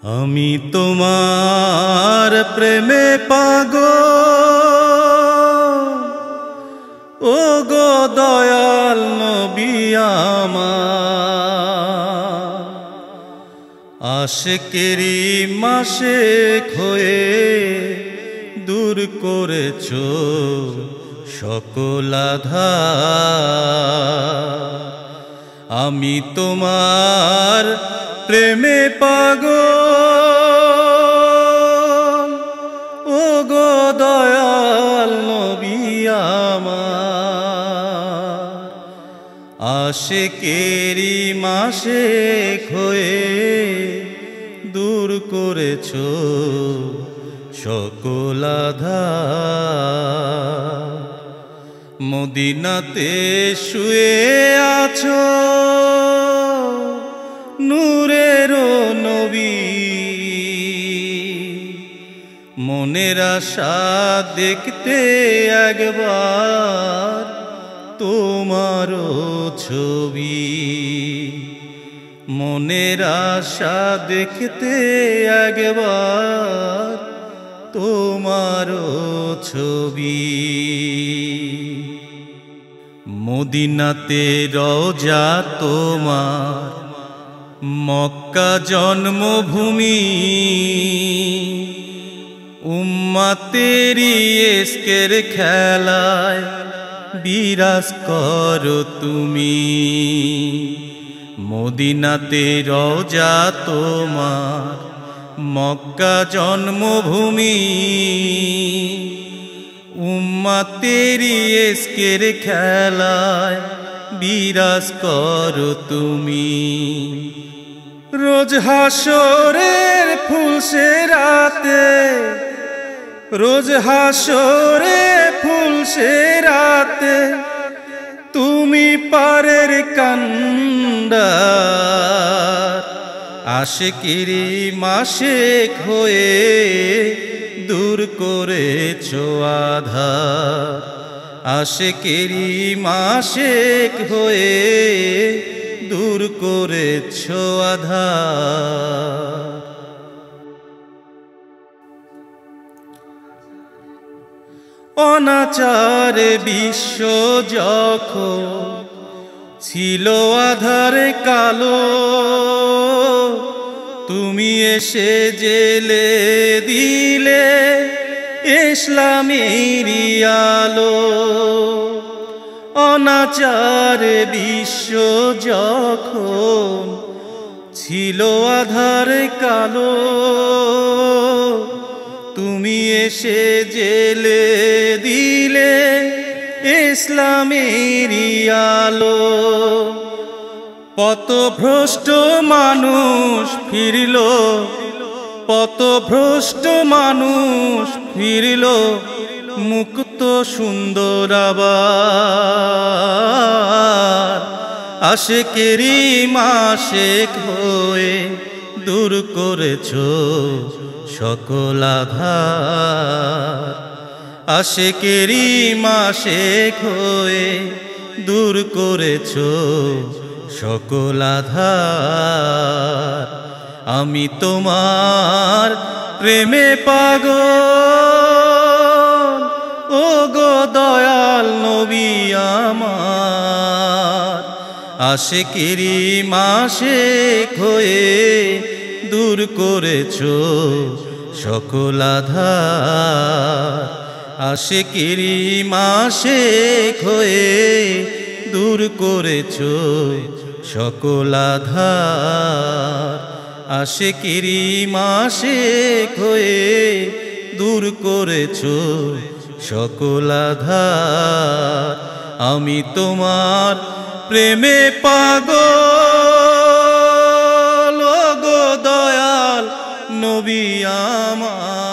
আমি তোমার প্রেমে পাগল, ও গো দয়াল নবী আমার। আশিকেরি মাশিক হয়ে দূর করেছো সকল আধার। আমি তোমার প্রেমে পাগল, ও গো দয়াল নবী আমার। আশিকেরি মাশিক হয়ে দূর করেছো সকল আধার। মদিনাতে শুয়ে আছো নূরের নবী, মনের আশা দেখতে একবার তোমার ছবি। মনের আশা দেখতে একবার তোমার ছবি। মদিনাতে রওজা তোমার, মক্কা জন্মভূমি। উম্মতেরি ইশকের খেলায় বিরাজ করো তুমি। মদিনাতে রওজা তোমার, মক্কা জন্মভূমি। উম্মতেরি ইশকের খেলায় বিরাজ করো তুমি। রোজ হাসরের ফুল সে রাতে, রোজ হাসরে ফুল সে রাতে তুমি পারের কান্ডার। আশিকেরি মাশিক হয়ে দূর করেছো আধার। আশিকেরি মাশিক হয়ে দূর করেছো আধার। অনাচারে বিশ্ব যখন ছিল আধারে কালো, তুমি এসে জেলে দিলে ইসলামের আলো। অনাচারে বিশ্ব যখন ছিল আধারে কালো, তুমি এসে জেলে দিলে ইসলামের আলো। পথভ্রষ্ট মানুষ ফিরল, পথভ্রষ্ট মানুষ ফিরল মুক্ত সুন্দর আবার। আশিকেরি মাশিক হয়ে দূর করেছো সকল আধার। আশিকেরি মাশিক হয়ে দূর করেছো সকল আধার। আমি তোমার প্রেমে পাগল, ও গো দয়াল নবী আমার। আশিকেরি মাশিক হয়ে দূর করেছো সকল আধার। আশিকেরি মাশিক হয়ে দূর করেছো সকল আধার। আশিকেরি মাশিক হয়ে দূর করেছো সকল আধার। আমি তোমার প্রেমে পাগল, ও গো দয়াল নবী আমার।